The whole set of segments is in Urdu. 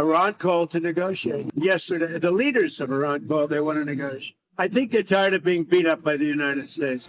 Iran called to negotiate. Yesterday, the leaders of Iran called, they want to negotiate. I think they're tired of being beat up by the United States.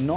9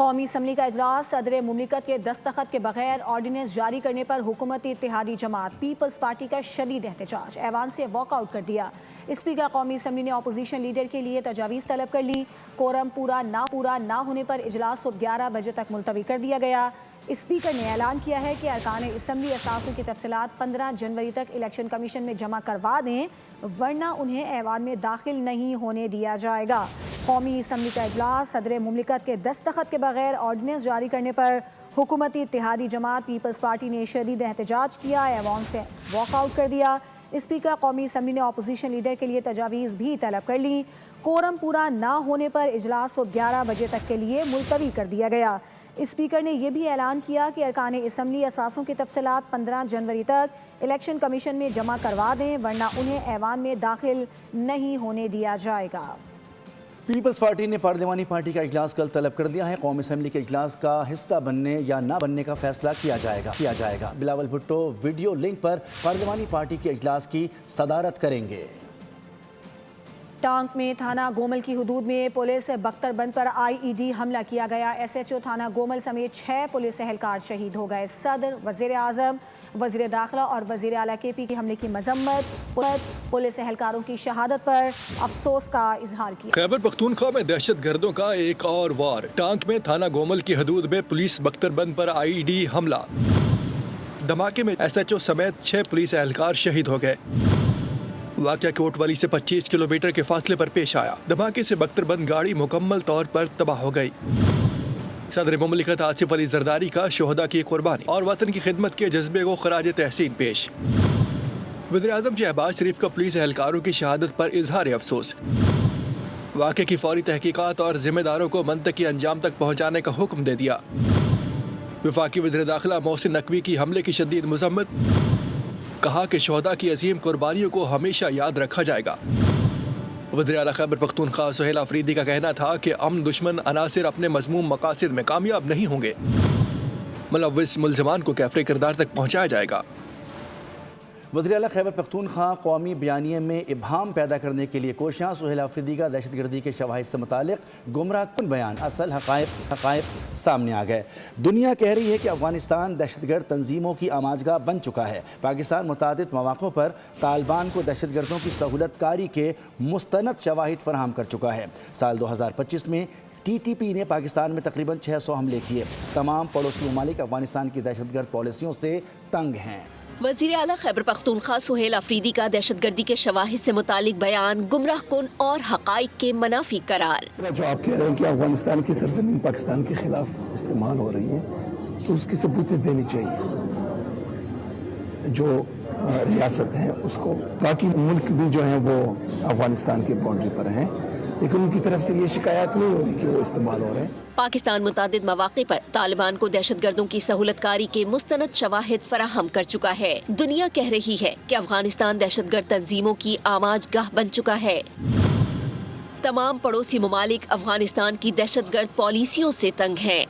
قومی اسمبلی کا اجلاس صدر مملکت کے دستخط کے بغیر آرڈیننس جاری کرنے پر حکومتی اتحادی جماعت پیپلز پارٹی کا شدید احتجاج، ایوان سے واک آؤٹ کر دیا۔ اسپیکر قومی اسمبلی نے اپوزیشن لیڈر کے لیے تجاویز طلب کر لی۔ کورم پورا نہ ہونے پر اجلاس صبح 11 بجے تک ملتوی کر دیا گیا۔ اسپیکر نے اعلان کیا ہے کہ ارکان اسمبلی اثاثوں کی تفصیلات 15 جنوری تک الیکشن کمیشن میں جمع کروا دیں، ورنہ انہیں ایوان میں داخل نہیں ہونے دیا جائے گا۔ قومی اسمبلی کا اجلاس صدر مملکت کے دستخط کے بغیر آرڈیننس جاری کرنے پر حکومتی اتحادی جماعت پیپلز پارٹی نے شدید احتجاج کیا، ایوان سے واک آؤٹ کر دیا۔ اسپیکر قومی اسمبلی نے اپوزیشن لیڈر کے لیے تجاویز بھی طلب کر لی۔ کورم پورا نہ ہونے پر اجلاس صبح 11 بجے تک کے لیے ملتوی کر دیا گیا۔ اسپیکر نے یہ بھی اعلان کیا کہ ارکان اسمبلی اثاثوں کی تفصیلات 15 جنوری تک الیکشن کمیشن میں جمع کروا دیں، ورنہ انہیں ایوان میں داخل نہیں ہونے دیا جائے گا۔ پیپلز پارٹی نے پارلیمانی پارٹی کا اجلاس کل طلب کر دیا ہے۔ قومی اسمبلی کے اجلاس کا حصہ بننے یا نہ بننے کا فیصلہ کیا جائے گا۔ بلاول بھٹو ویڈیو لنک پر پارلیمانی پارٹی کے اجلاس کی صدارت کریں گے۔ ٹانک میں تھانہ گومل کی حدود میں پولیس بختر بند پر IED حملہ کیا گیا۔ SHO تھانہ گومل سمیت 6 پولیس اہلکار شہید ہو گئے۔ صدر، وزیر اعظم، وزیر داخلہ اور وزیر اعلیٰ KP کے حملے کی مذمت، پولیس اہلکاروں کی شہادت پر افسوس کا اظہار کیا۔ خیبر پختونخوا میں دہشت گردوں کا ایک اور وار۔ ٹانک میں تھانہ گومل کی حدود میں پولیس بختر بند پر IED حملہ۔ دھماکے میں SHO سمیت 6 پولیس اہلکار شہید ہو گئے۔ واقعہ کوٹ والی سے 25 کلومیٹر کے فاصلے پر پیش آیا۔ دھماکے سے بختر بند گاڑی مکمل طور پر تباہ ہو گئی۔ صدر مملکت آصف علی زرداری کا شہداء کی قربانی اور وطن کی خدمت کے جذبے کو خراج تحسین پیش۔ وزیر اعظم شہباز شریف کا پولیس اہلکاروں کی شہادت پر اظہار افسوس۔ واقعے کی فوری تحقیقات اور ذمہ داروں کو منطقی انجام تک پہنچانے کا حکم دے دیا۔ وفاقی وزیر داخلہ محسن نقوی کی حملے کی شدید مذمت، کہا کہ شہداء کی عظیم قربانیوں کو ہمیشہ یاد رکھا جائے گا۔ وزیر اعلیٰ خیبر پختونخوا سہیل آفریدی کا کہنا تھا کہ امن دشمن عناصر اپنے مذموم مقاصد میں کامیاب نہیں ہوں گے، ملوث ملزمان کو کیفر کردار تک پہنچایا جائے گا۔ وزیر اعلیٰ خیبر پختونخوا قومی بیانیے میں ابہام پیدا کرنے کے لیے کوشاں۔ سہیل آفریدی کا دہشت گردی کے شواہد سے متعلق گمراہ کن بیان، اصل حقائق سامنے آ گئے۔ دنیا کہہ رہی ہے کہ افغانستان دہشت گرد تنظیموں کی آماجگاہ بن چکا ہے۔ پاکستان متعدد مواقع پر طالبان کو دہشت گردوں کی سہولت کاری کے مستند شواہد فراہم کر چکا ہے۔ سال 2025 میں TTP نے پاکستان میں تقریباً 600 حملے کیے۔ تمام پڑوسی ممالک افغانستان کی دہشت گرد پالیسیوں سے تنگ ہیں۔ وزیر اعلیٰ خیبر پختونخوا سہیل آفریدی کا دہشت گردی کے شواہد سے متعلق بیان گمراہ کن اور حقائق کے منافی قرار۔ جو آپ کہہ رہے ہیں کہ افغانستان کی سرزمین پاکستان کے خلاف استعمال ہو رہی ہے تو اس کی ثبوتیں دینی چاہیے۔ جو ریاست ہے اس کو، باقی ملک بھی جو ہیں وہ افغانستان کی باؤنڈری پر ہیں، لیکن ان کی طرف سے یہ شکایات نہیں ہو رہی کہ وہ استعمال ہو رہے ہیں۔ پاکستان متعدد مواقع پر طالبان کو دہشت گردوں کی سہولت کاری کے مستند شواہد فراہم کر چکا ہے۔ دنیا کہہ رہی ہے کہ افغانستان دہشت گرد تنظیموں کی آماج گاہ بن چکا ہے۔ تمام پڑوسی ممالک افغانستان کی دہشت گرد پالیسیوں سے تنگ ہیں۔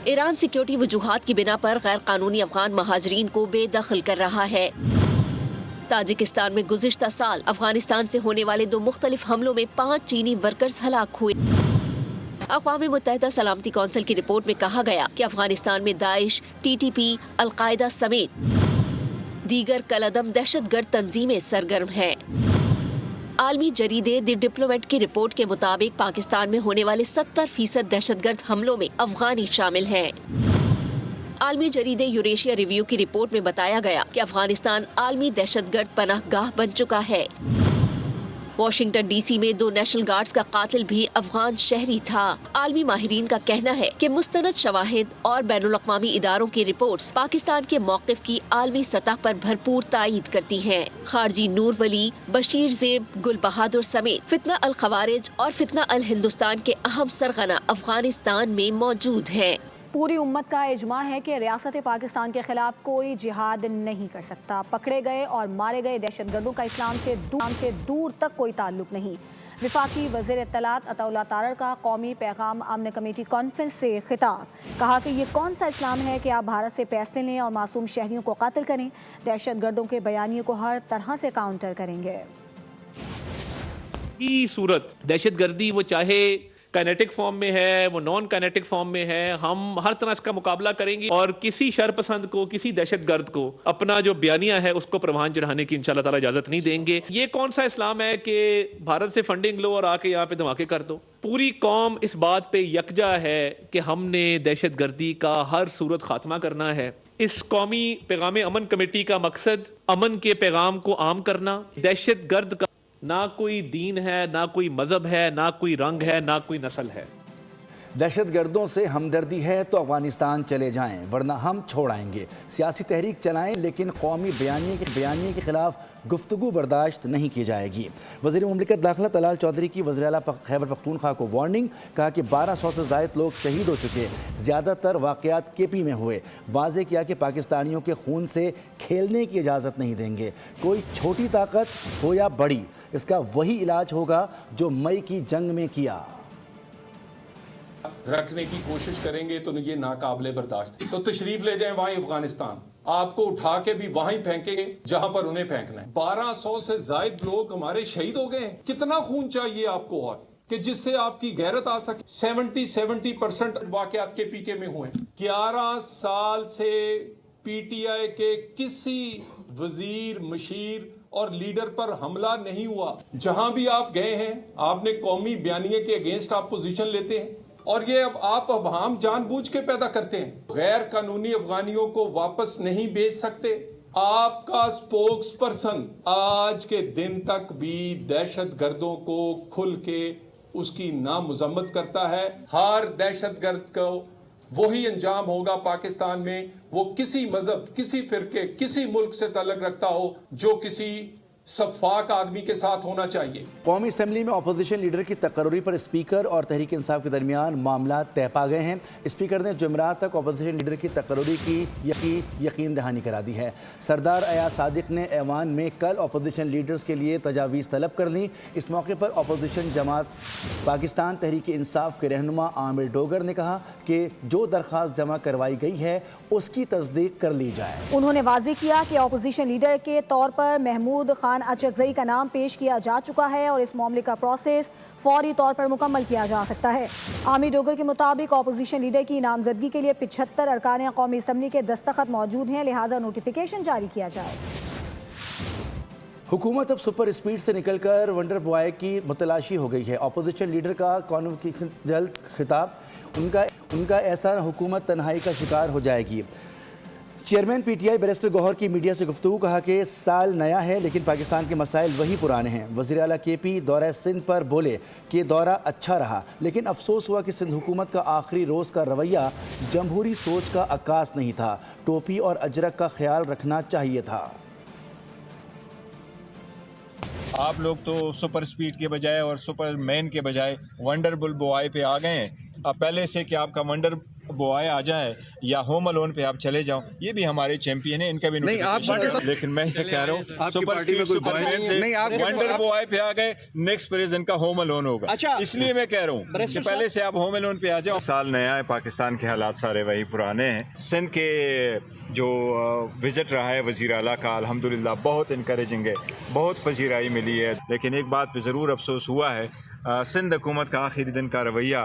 ایران سیکیورٹی وجوہات کی بنا پر غیر قانونی افغان مہاجرین کو بے دخل کر رہا ہے۔ تاجکستان میں گزشتہ سال افغانستان سے ہونے والے 2 مختلف حملوں میں 5 چینی ورکرز ہلاک ہوئے۔ اقوام متحدہ سلامتی کونسل کی رپورٹ میں کہا گیا کہ افغانستان میں داعش، TTP، القاعدہ سمیت دیگر کالعدم دہشت گرد تنظیمیں سرگرم ہیں۔ عالمی جریدے دی ڈپلومیٹ کی رپورٹ کے مطابق پاکستان میں ہونے والے 70% دہشت گرد حملوں میں افغانی شامل ہیں۔ عالمی جریدے یوریشیا ریویو کی رپورٹ میں بتایا گیا کہ افغانستان عالمی دہشت گرد پناہ گاہ بن چکا ہے۔ واشنگٹن DC میں 2 نیشنل گارڈز کا قاتل بھی افغان شہری تھا۔ عالمی ماہرین کا کہنا ہے کہ مستند شواہد اور بین الاقوامی اداروں کی رپورٹس پاکستان کے موقف کی عالمی سطح پر بھرپور تائید کرتی ہیں۔ خارجی نور ولی، بشیر زیب، گل بہادر سمیت فتنہ الخوارج اور فتنہ الہندوستان کے اہم سرغنہ افغانستان میں موجود ہیں۔ پوری امت کا اجماع ہے کہ ریاست پاکستان کے خلاف کوئی جہاد نہیں کر سکتا۔ پکڑے گئے اور مارے گئے دہشت گردوں کا اسلام سے دور تک کوئی تعلق نہیں۔ وفاقی وزیر اطلاعات عطا اللہ تارڑ کا قومی پیغام امن کمیٹی کانفرنس سے خطاب، کہا کہ یہ کون سا اسلام ہے کہ آپ بھارت سے پیسے لیں اور معصوم شہریوں کو قتل کریں؟ دہشت گردوں کے بیانیوں کو ہر طرح سے کاؤنٹر کریں گے۔ صورت دہشت گردی وہ چاہے کائنیٹک فارم میں ہے، وہ نان کائنیٹک فارم میں ہے. ہم ہر طرح اس کا مقابلہ کریں گے اور کسی شر پسند کو، کسی دہشت گرد کو اپنا جو بیانیہ ہے اس کو پروان چڑھانے کی انشاءاللہ تعالی اجازت نہیں دیں گے. یہ کون سا اسلام ہے کہ بھارت سے فنڈنگ لو اور آ کے یہاں پہ دھماکے کر دو؟ پوری قوم اس بات پہ یکجا ہے کہ ہم نے دہشت گردی کا ہر صورت خاتمہ کرنا ہے. اس قومی پیغام امن کمیٹی کا مقصد امن کے پیغام کو عام کرنا. دہشت گرد کا نہ کوئی دین ہے، نہ کوئی مذہب ہے، نہ کوئی رنگ ہے، نہ کوئی نسل ہے. دہشت گردوں سے ہمدردی ہے تو افغانستان چلے جائیں ورنہ ہم چھوڑ آئیں گے. سیاسی تحریک چلائیں لیکن قومی بیانیے کے خلاف گفتگو برداشت نہیں کی جائے گی. وزیر مملکت داخلہ طلال چودھری کی وزیر اعلیٰ خیبر پختونخوا کو وارننگ. کہا کہ 1200 سے زائد لوگ شہید ہو چکے، زیادہ تر واقعات کے پی میں ہوئے. واضح کیا کہ پاکستانیوں کے خون سے کھیلنے کی اجازت نہیں دیں گے. کوئی چھوٹی طاقت ہو یا بڑی، اس کا وہی علاج ہوگا جو مئی کی جنگ میں کیا. رکھنے کی کوشش کریں گے تو یہ ناقابل برداشت. تو تشریف لے جائیں وہاں افغانستان، آپ کو اٹھا کے بھی وہیں پھینکیں گے جہاں پر انہیں پھینکنا ہے. 1200 سے زائد لوگ ہمارے شہید ہو گئے ہیں. کتنا خون چاہیے آپ کو اور کہ جس سے آپ کی غیرت آ سکے؟ 70% واقعات کے پی کے میں ہوئے. 11 سال سے پی ٹی آئی کے کسی وزیر، مشیر اور لیڈر پر حملہ نہیں ہوا. جہاں بھی آپ گئے ہیں آپ نے قومی بیانیے کے اگینسٹ آپ پوزیشن لیتے ہیں اور یہ اب آپ ابہام جان بوجھ کے پیدا کرتے ہیں. غیر قانونی افغانیوں کو واپس نہیں بھیج سکتے. آپ کا سپوکس پرسن آج کے دن تک بھی دہشت گردوں کو کھل کے اس کی نامذمت کرتا ہے. ہر دہشت گرد کو وہی انجام ہوگا پاکستان میں، وہ کسی مذہب، کسی فرقے، کسی ملک سے تعلق رکھتا ہو، جو کسی شفاق آدمی کے ساتھ ہونا چاہیے. قومی اسمبلی میں اپوزیشن لیڈر کی تقرری پر اسپیکر اور تحریک انصاف کے درمیان معاملات طے پا گئے ہیں. اسپیکر نے جمعرات تک اپوزیشن لیڈر کی تقرری کی یقین دہانی کرا دی ہے. سردار ایاز صادق نے ایوان میں کل اپوزیشن لیڈرز کے لیے تجاویز طلب کر لی. اس موقع پر اپوزیشن جماعت پاکستان تحریک انصاف کے رہنما عامر ڈوگر نے کہا کہ جو درخواست جمع کروائی گئی ہے اس کی تصدیق کر لی جائے. انہوں نے واضح کیا کہ اپوزیشن لیڈر کے طور پر محمود خان اچکزئی کا نام پیش کیا جا چکا ہے اور اس معاملے کا پروسیس فوری طور پر مکمل کیا جا سکتا ہے. عامر ڈوگر کے مطابق اپوزیشن لیڈر کی نامزدگی کے لیے 75 ارکان قومی اسمبلی کے دستخط موجود ہیں، لہٰذا نوٹیفیکیشن جاری کیا جائے. حکومت اب سپر اسپیڈ سے نکل کر ونڈر بوائے کی متلاشی ہو گئی ہے. اپوزیشن لیڈر کا کانوکیشن جلد خطاب. ان کا احسان حکومت تنہائی کا شکار ہو جائے گی. Chairman P T I barrister Gohar کی میڈیا سے گفتگو. کہا کہ سال نیا ہے لیکن پاکستان کے مسائل وہی پرانے ہیں. وزیر اعلیٰ کے پی دورہ سندھ پر بولے کہ دورہ اچھا رہا لیکن افسوس ہوا کہ سندھ حکومت کا آخری روز کا رویہ جمہوری سوچ کا عکاس نہیں تھا. ٹوپی اور اجرک کا خیال رکھنا چاہیے تھا. آپ لوگ تو سپر سپیڈ کے بجائے اور سپر مین کے بجائے ونڈر بل بوائے پہ آ گئے ہیں. اب پہلے سے کہ آپ کا ونڈر بوائے آ جائے یا ہوم الون پہ آپ چلے جاؤ، یہ بھی ہمارے چیمپئن ہیں، ان کا بھی لیکن میں یہ کہہ رہا ہوں سپر ونڈر بوائے پہ آ گئے، نیکسٹ پریز ان کا ہوم الون ہوگا. اس لیے میں کہہ رہا ہوں کہ پہلے سے آپ ہوم الون پہ آ جاؤ. سال نیا ہے، پاکستان کے حالات سارے وہی پرانے ہیں. سندھ کے جو وزٹ رہا ہے وزیر اعلیٰ کا الحمدللہ بہت انکریجنگ ہے، بہت پذیرائی ملی ہے. لیکن ایک بات پہ ضرور افسوس ہوا ہے، سندھ حکومت کا آخری دن کا رویہ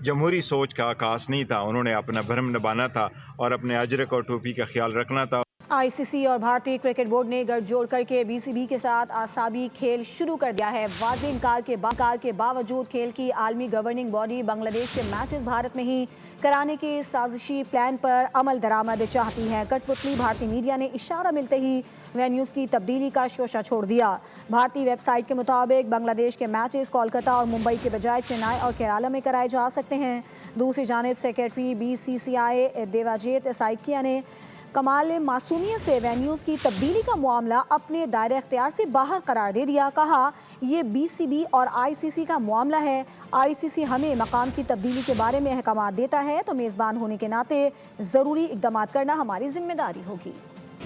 جمہوری سوچ کا عکاس نہیں تھا. انہوں نے اپنا بھرم نبھانا تھا اور اپنے اجرک اور ٹوپی کا خیال رکھنا تھا. آئی سی سی اور بھارتی کرکٹ بورڈ نے گٹھ جوڑ کر کے بی سی بی کے ساتھ اعصابی کھیل شروع کر دیا ہے. واضح انکار کے باوجود کھیل کی عالمی گورننگ باڈی بنگلہ دیش کے میچز بھارت میں ہی کرانے کے سازشی پلان پر عمل درآمد چاہتی ہے. کٹ پتلی بھارتی میڈیا نے اشارہ ملتے ہی وینیوز کی تبدیلی کا شوشہ چھوڑ دیا. بھارتی ویب سائٹ کے مطابق بنگلہ دیش کے میچز کولکتہ اور ممبئی کے بجائے چنئی اور کیرالا میں کرائے جا سکتے ہیں. دوسری جانب سیکریٹری بی سی سی آئی دیواجیت سائکیا نے کمال معصومیت سے وینیوز کی تبدیلی کا معاملہ اپنے دائرہ اختیار سے باہر قرار دے دیا. کہا یہ بی سی بی اور آئی سی سی کا معاملہ ہے. آئی سی سی ہمیں مقام کی تبدیلی کے بارے میں احکامات دیتا ہے تو میزبان ہونے کے ناطے ضروری اقدامات کرنا ہماری ذمہ داری ہوگی.